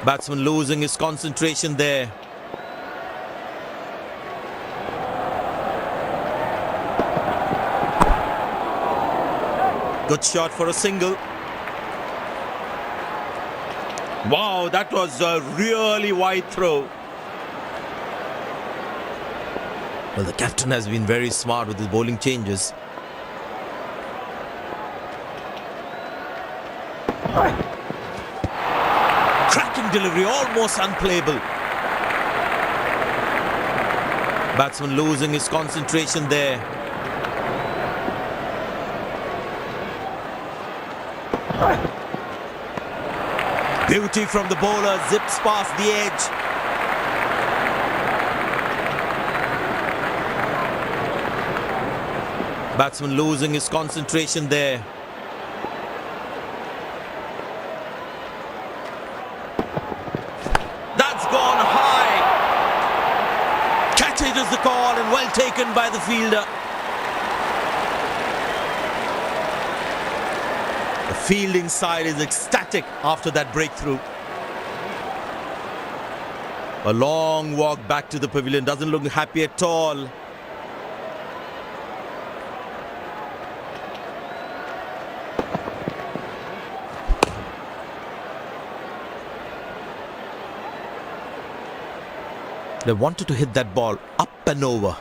Batsman losing his concentration there. Good shot for a single. Wow, that was a really wide throw. Well, the captain has been very smart with his bowling changes. Cracking delivery, almost unplayable. Batsman losing his concentration there. Beauty from the bowler, zips past the edge. Batsman losing his concentration there. That's gone high. Catch it is the call and well taken by the fielder. The fielding side is ecstatic after that breakthrough. A long walk back to the pavilion, doesn't look happy at all. They wanted to hit that ball up and over.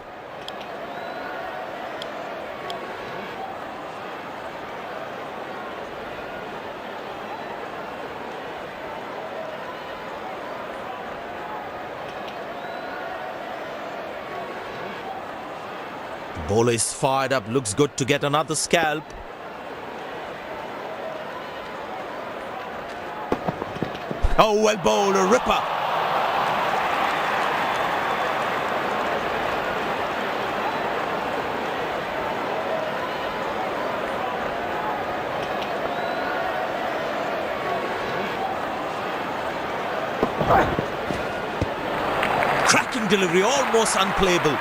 The bowler is fired up, looks good to get another scalp. Oh, well bowled, a ripper. Cracking delivery, almost unplayable.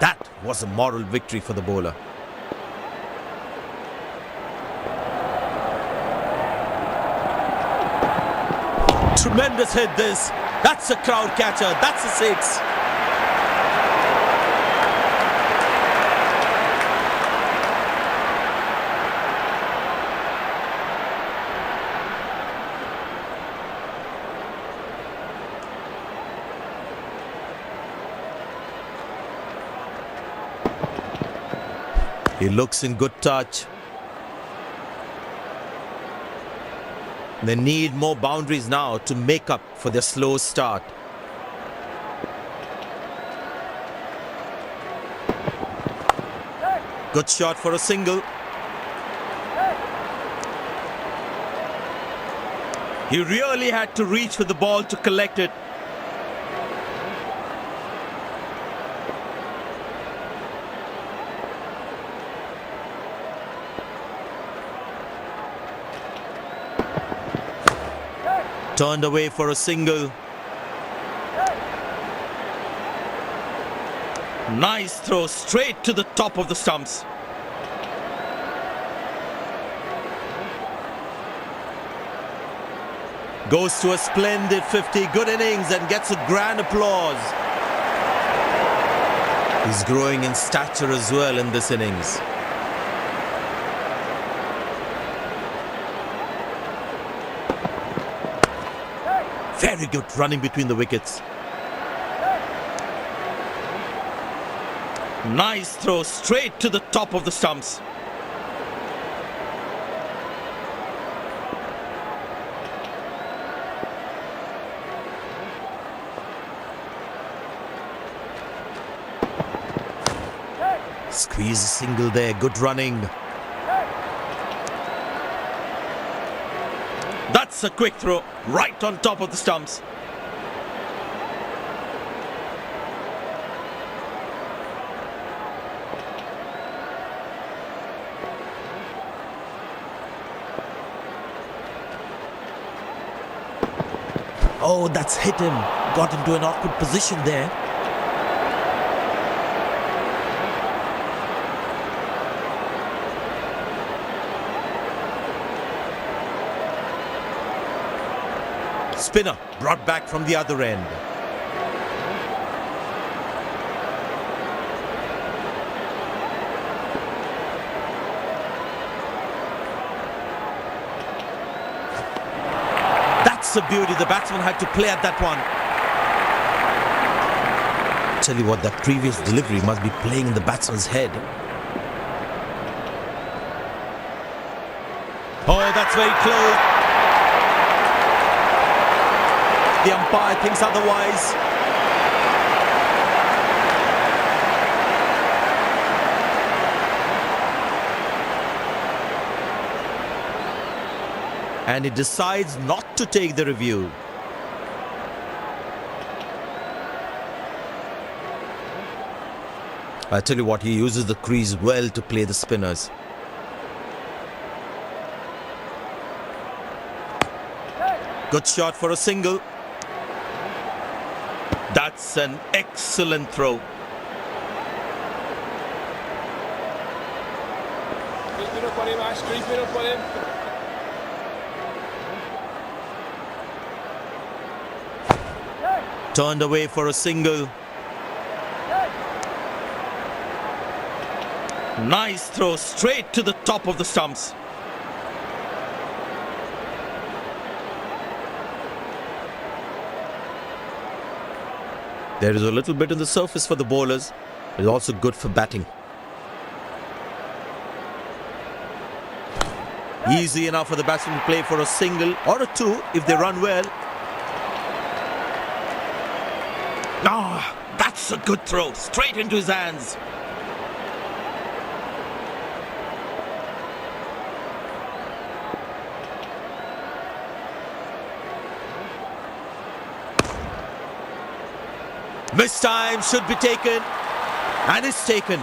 That was a moral victory for the bowler. Tremendous hit this. That's a crowd catcher. That's a six. He looks in good touch. They need more boundaries now to make up for their slow start. Good shot for a single. He really had to reach for the ball to collect it. Turned away for a single. Nice throw straight to the top of the stumps. Goes to a splendid 50, good innings and gets a grand applause. He's growing in stature as well in this innings. Very good running between the wickets. Nice throw straight to the top of the stumps. Squeeze a single there, good running. That's a quick throw, right on top of the stumps. Oh, that's hit him. Got into an awkward position there. Spinner brought back from the other end. That's a beauty. The batsman had to play at that one. Tell you what, that previous delivery must be playing in the batsman's head. Oh, that's very close. The umpire thinks otherwise. And he decides not to take the review. I tell you what, he uses the crease well to play the spinners. Good shot for a single. That's an excellent throw. Creeping up on him, Ash, creeping up on him. Turned away for a single. Nice throw straight to the top of the stumps. There is a little bit on the surface for the bowlers. It's also good for batting. Easy enough for the batsman to play for a single or a two if they run well. Ah, that's a good throw. Straight into his hands. Missed time should be taken, and it's taken.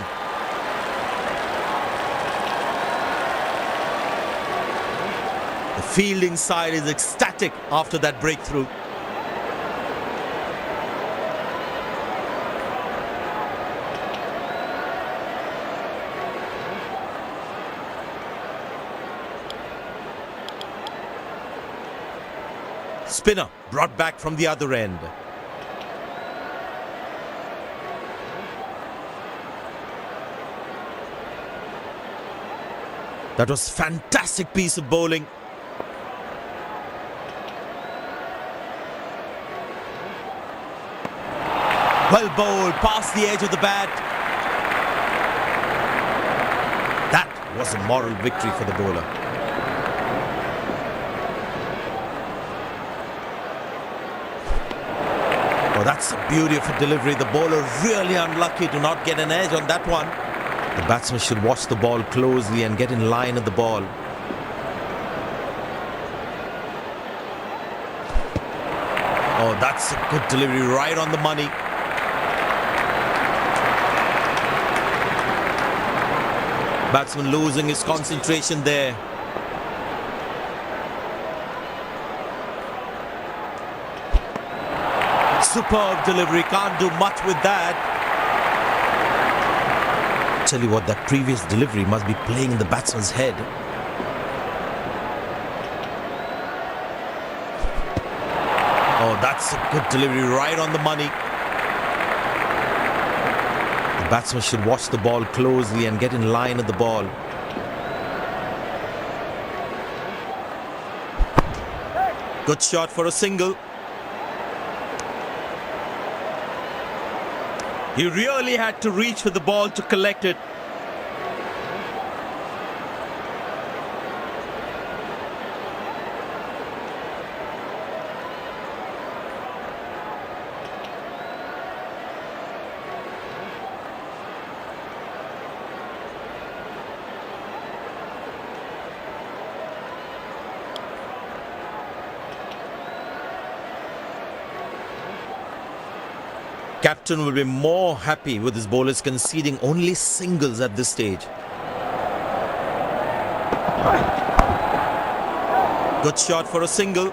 The fielding side is ecstatic after that breakthrough. Spinner brought back from the other end. That was fantastic piece of bowling. Well bowled, past the edge of the bat. That was a moral victory for the bowler. Oh, that's the beauty of a delivery. The bowler really unlucky to not get an edge on that one. The batsman should watch the ball closely and get in line at the ball. Oh, that's a good delivery, right on the money. Batsman losing his concentration there. Superb delivery, can't do much with that. Tell you what, that previous delivery must be playing in the batsman's head. Oh, that's a good delivery, right on the money. The batsman should watch the ball closely and get in line at the ball. Good shot for a single. He really had to reach for the ball to collect it. Captain will be more happy with his bowlers conceding only singles at this stage. Good shot for a single.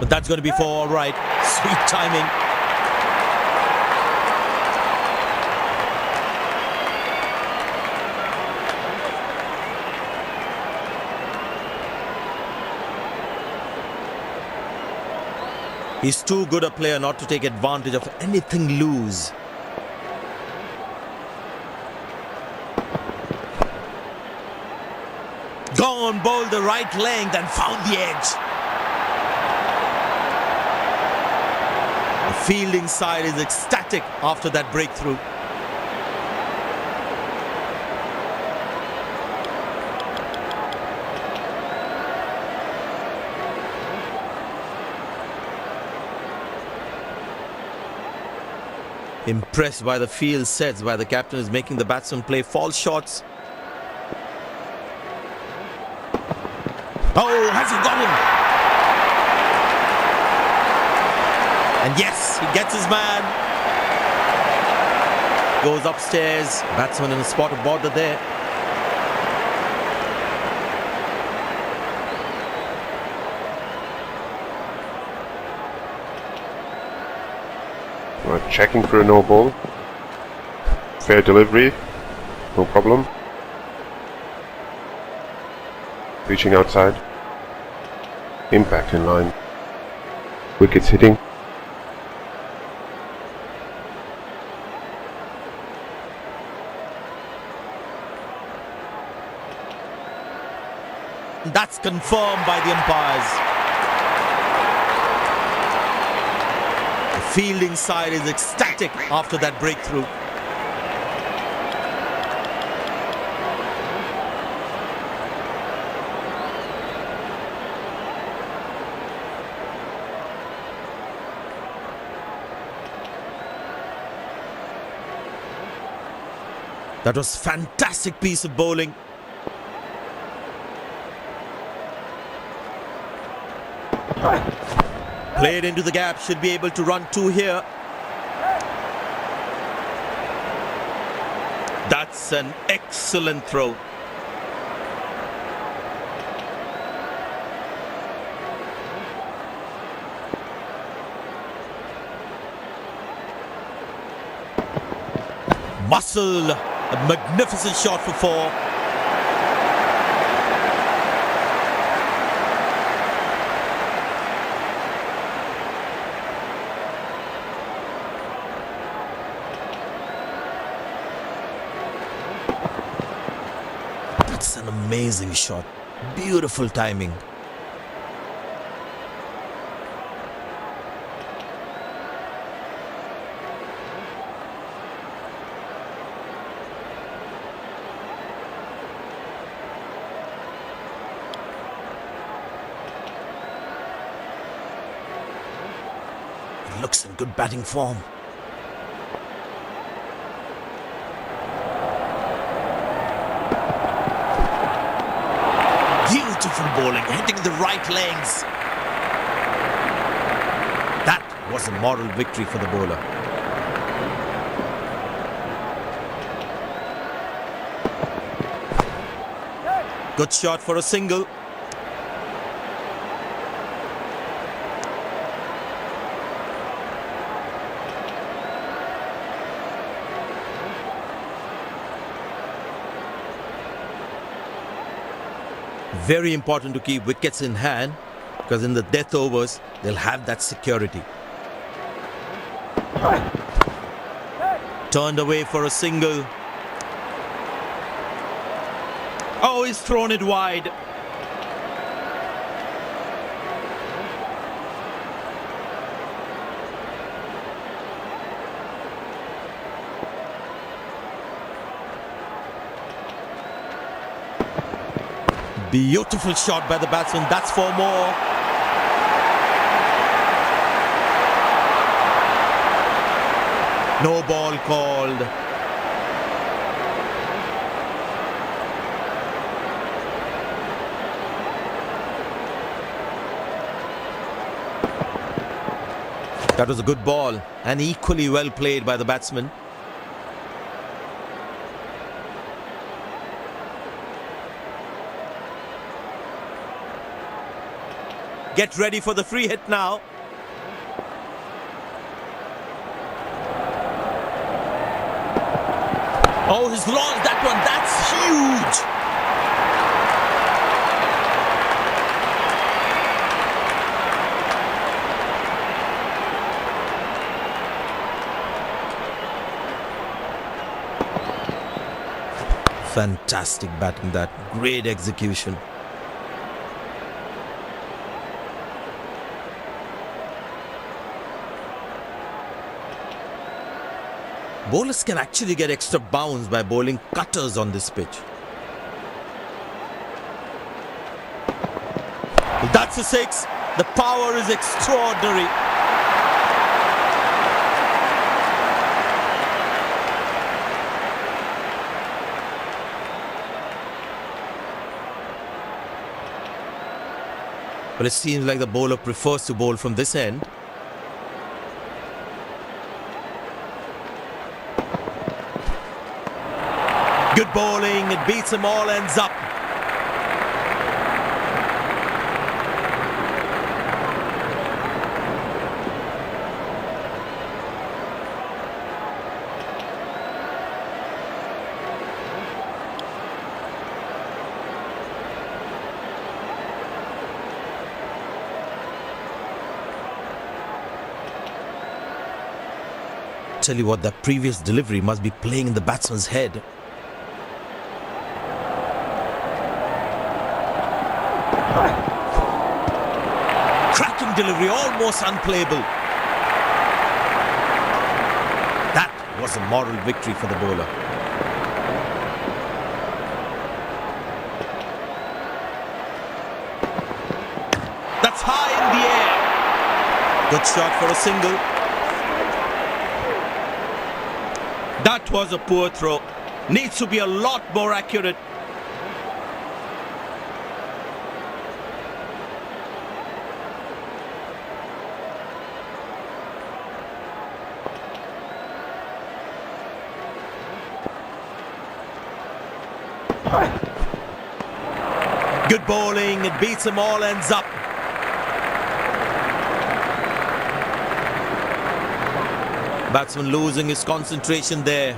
But that's going to be for all right. Sweet timing. He's too good a player not to take advantage of anything loose. Gone, bowled the right length and found the edge. The fielding side is ecstatic after that breakthrough. Impressed by the field sets by the captain is making the batsman play false shots. Oh, has he got him? And yes, he gets his man. Goes upstairs. Batsman in a spot of bother there. We're checking for a no ball. Fair delivery, no problem. Reaching outside. Impact in line. Wickets hitting. That's confirmed by the umpires. The fielding side is ecstatic after that breakthrough. That was fantastic piece of bowling. Played into the gap, should be able to run two here. That's an excellent throw. Muscle, a magnificent shot for four. That's an amazing shot. Beautiful timing. Looks in good batting form. Beautiful bowling, hitting the right legs. That was a moral victory for the bowler. Good shot for a single. Very important to keep wickets in hand because in the death overs they'll have that security. Turned away for a single. Oh, he's thrown it wide. Beautiful shot by the batsman. That's for more. No ball called. That was a good ball and equally well played by the batsman. Get ready for the free hit now. Oh, he's lost that one. That's huge. Fantastic batting that. Great execution. Bowlers can actually get extra bounce by bowling cutters on this pitch. That's a six. The power is extraordinary. But it seems like the bowler prefers to bowl from this end. Good bowling, it beats them all, ends up. Tell you what, that previous delivery must be playing in the batsman's head. Cracking delivery, almost unplayable. That was a moral victory for the bowler. That's high in the air. Good shot for a single. That was a poor throw. Needs to be a lot more accurate. Good bowling, it beats them all, ends up. Batsman losing his concentration there.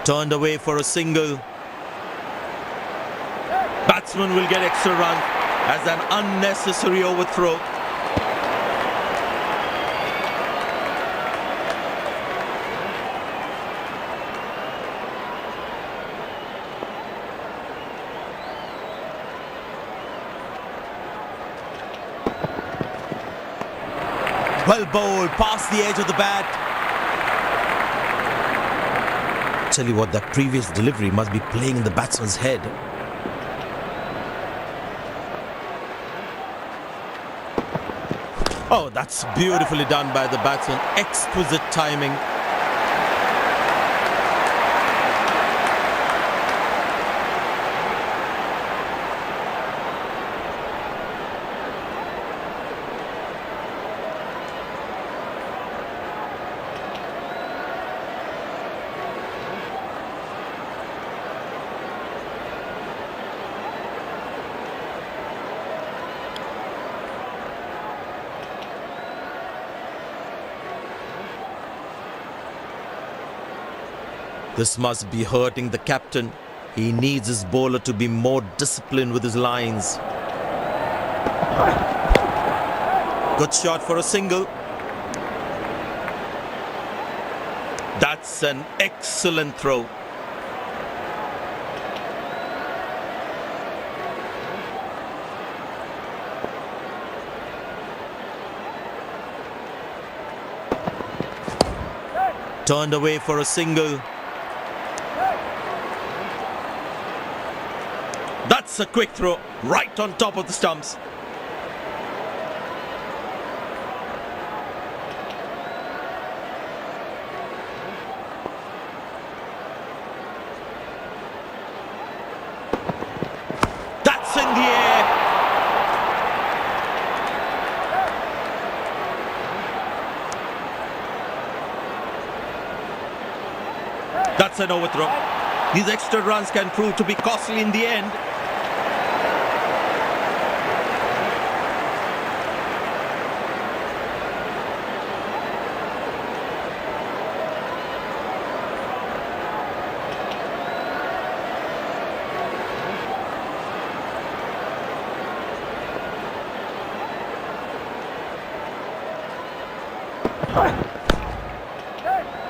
Turned away for a single. Batsman will get extra run as an unnecessary overthrow. Well bowled, past the edge of the bat. Tell you what, that previous delivery must be playing in the batsman's head. Oh, that's beautifully done by the batsman. Exquisite timing. This must be hurting the captain. He needs his bowler to be more disciplined with his lines. Good shot for a single. That's an excellent throw. Turned away for a single. That's a quick throw, right on top of the stumps. That's in the air. That's an overthrow. These extra runs can prove to be costly in the end.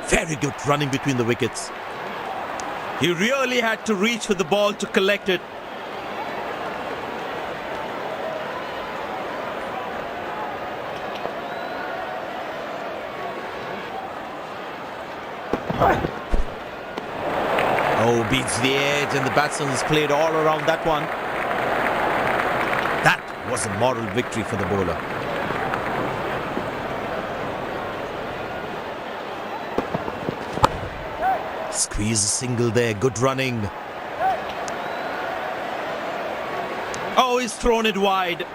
Very good running between the wickets. He really had to reach for the ball to collect it. Oh, beats the edge, and the batsman has played all around that one. That was a moral victory for the bowler. Squeeze a single there, good running. Oh, he's thrown it wide.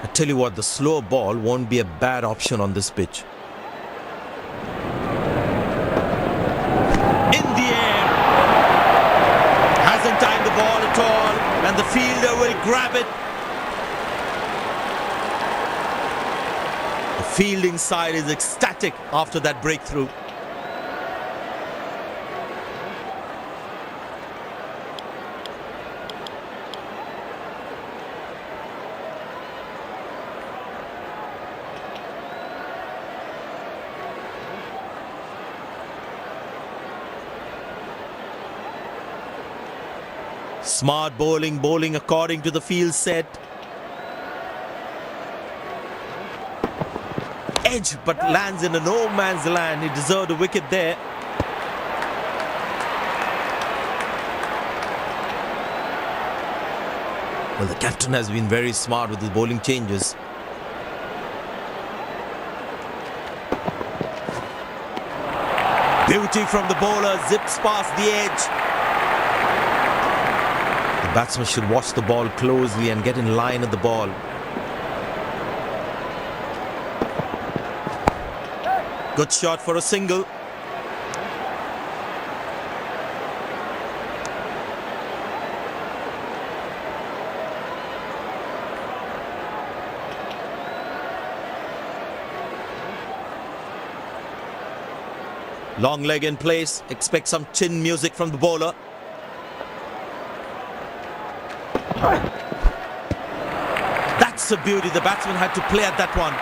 I tell you what, the slow ball won't be a bad option on this pitch. In the air. Hasn't timed the ball at all, and the fielder will grab it. The fielding side is ecstatic after that breakthrough. Smart bowling according to the field set. Edge, but lands in a no man's land. He deserved a wicket there. Well, the captain has been very smart with his bowling changes. Beauty from the bowler, zips past the edge. The batsman should watch the ball closely and get in line at the ball. Good shot for a single. Long leg in place. Expect some chin music from the bowler. That's a beauty. The batsman had to play at that one.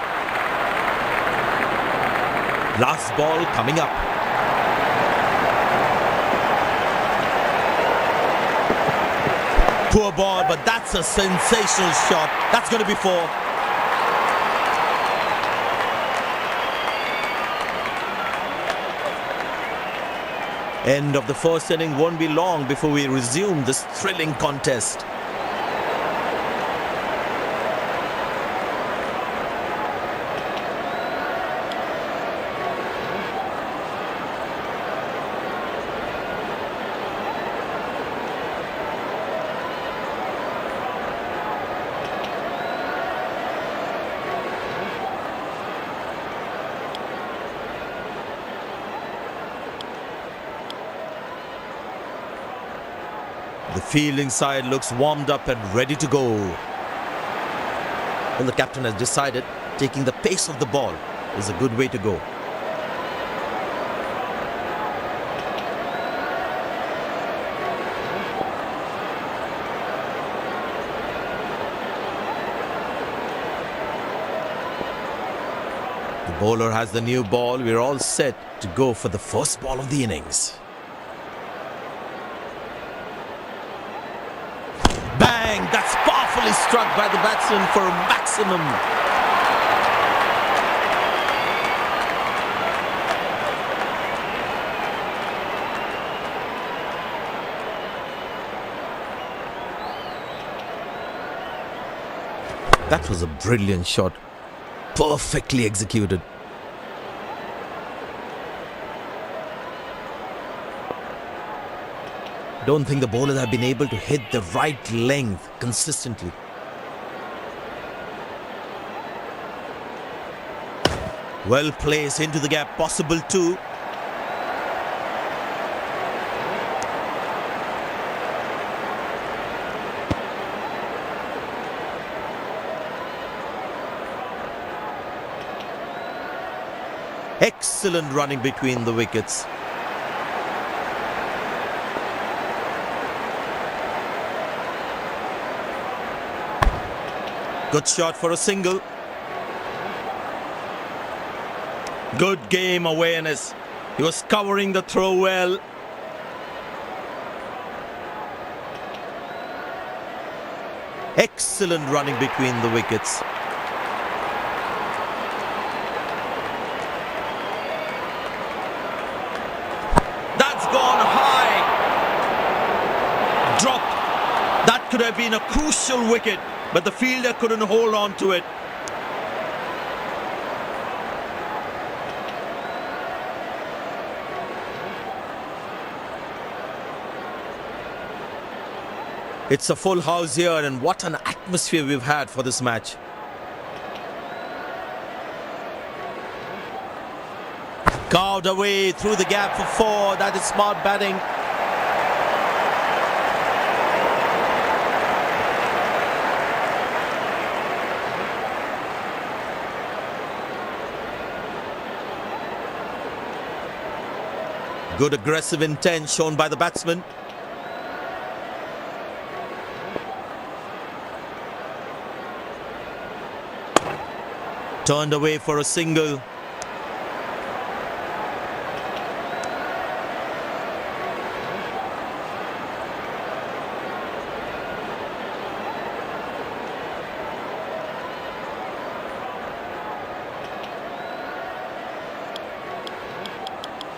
Last ball coming up. Poor ball, but that's a sensational shot. That's going to be four. End of the first inning won't be long before we resume this thrilling contest. The fielding side looks warmed up and ready to go. Well, the captain has decided taking the pace of the ball is a good way to go. The bowler has the new ball. We're all set to go for the first ball of the innings. That's powerfully struck by the batsman for a maximum. That was a brilliant shot. Perfectly executed. Don't think the bowlers have been able to hit the right length consistently. Well placed into the gap, possible too. Excellent running between the wickets. Good shot for a single. Good game awareness. He was covering the throw well. Excellent running between the wickets. That's gone high. Dropped. That could have been a crucial wicket, but the fielder couldn't hold on to it. It's a full house here, and what an atmosphere we've had for this match. Carved away through the gap for 4. That is smart batting. Good aggressive intent shown by the batsman. Turned away for a single.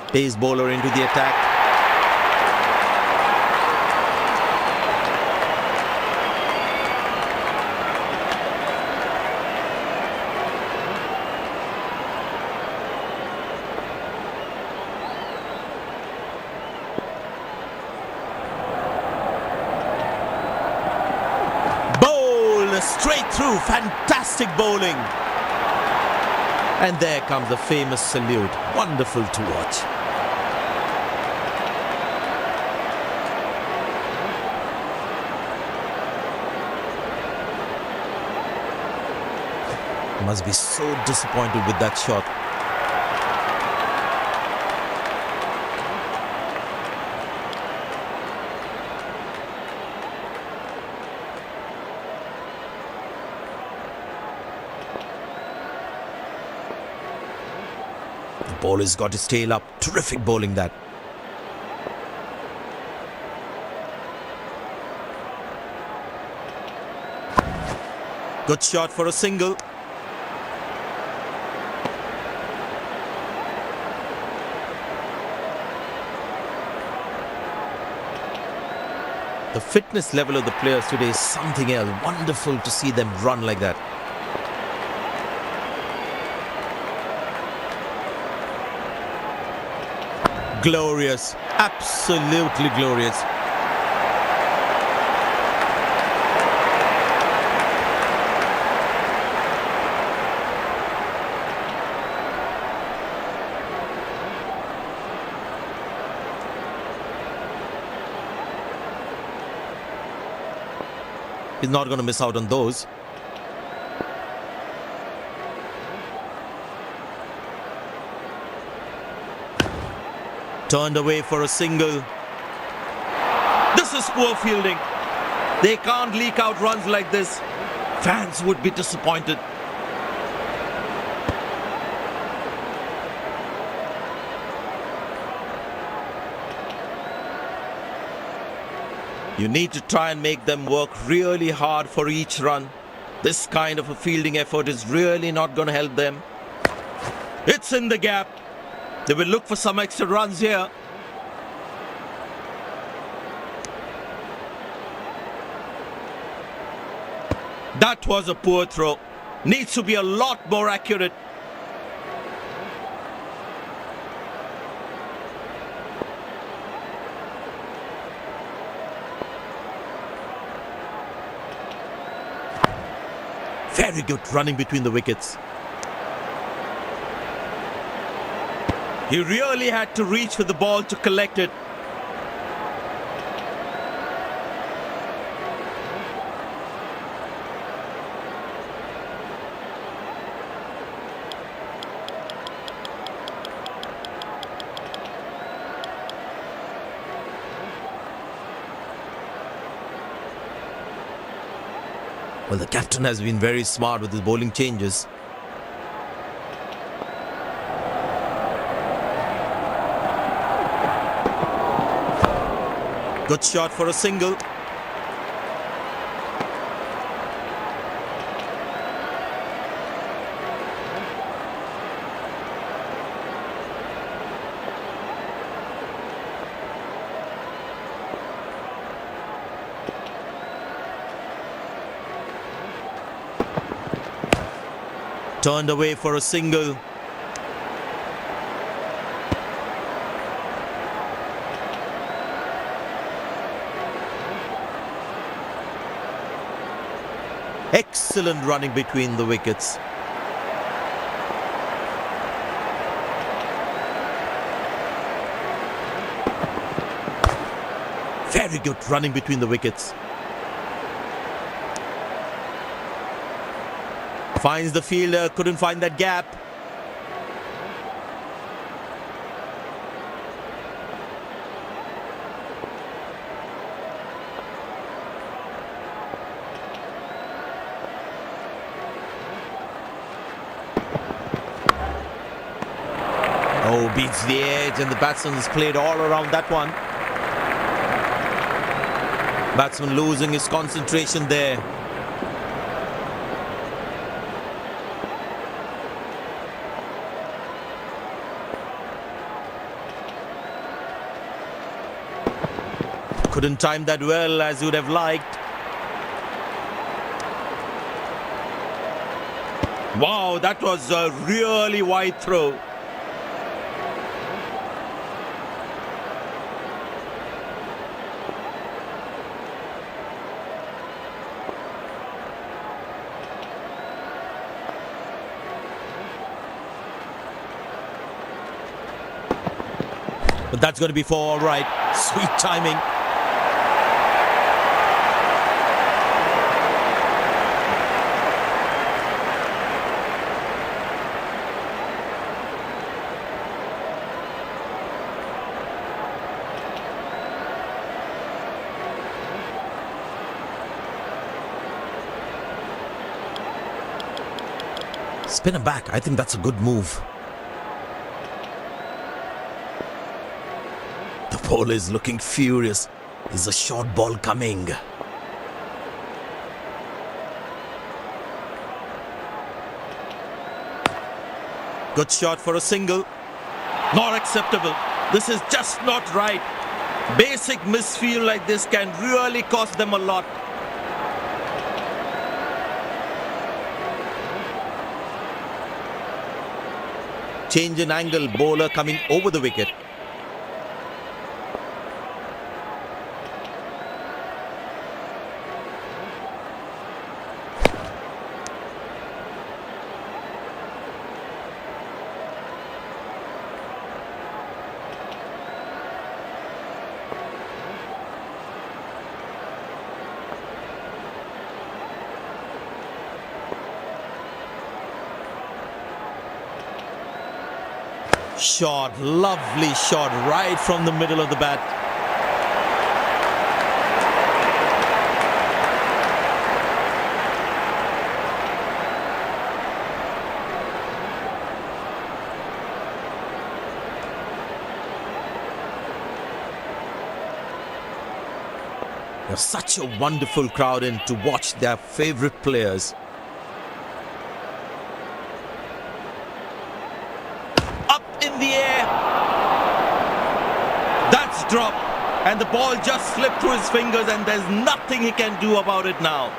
Pace bowler into the attack. Straight through, fantastic bowling. And there comes the famous salute. Wonderful to watch. Must be so disappointed with that shot. The bowler's got his tail up. Terrific bowling that. Good shot for a single. The fitness level of the players today is something else. Wonderful to see them run like that. Glorious, absolutely glorious. He's not going to miss out on those. Turned away for a single. This is poor fielding. They can't leak out runs like this. Fans would be disappointed. You need to try and make them work really hard for each run. This kind of a fielding effort is really not going to help them. It's in the gap. They will look for some extra runs here. That was a poor throw. Needs to be a lot more accurate. Very good running between the wickets. He really had to reach for the ball to collect it. Well, the captain has been very smart with his bowling changes. Good shot for a single. Turned away for a single. Excellent running between the wickets. Very good running between the wickets. Finds the fielder, couldn't find that gap. Oh, beats the edge, and the batsman has played all around that one. Batsman losing his concentration there. Couldn't time that well as he would have liked. Wow, that was a really wide throw. But that's going to be for all right. Sweet timing. Spin him back. I think that's a good move. The bowler is looking furious. Is a short ball coming? Good shot for a single. Not acceptable. This is just not right. Basic misfield like this can really cost them a lot. Change in angle, bowler coming over the wicket. Shot, lovely shot right from the middle of the bat. There's such a wonderful crowd in to watch their favorite players. In the air, that's drop, and the ball just slipped through his fingers, and there's nothing he can do about it now.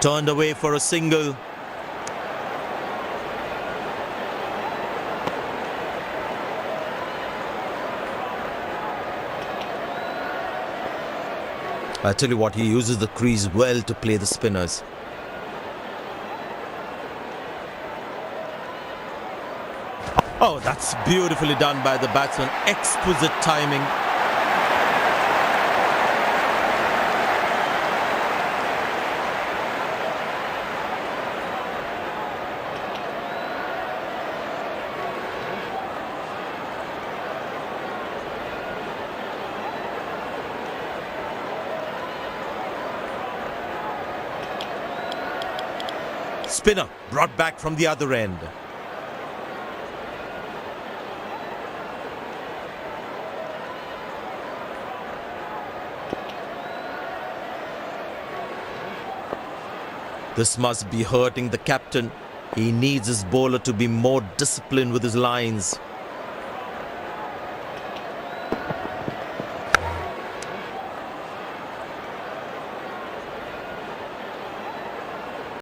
Turned away for a single. I tell you what, he uses the crease well to play the spinners. Oh, that's beautifully done by the batsman. Exquisite timing. Spinner brought back from the other end. This must be hurting the captain. He needs his bowler to be more disciplined with his lines.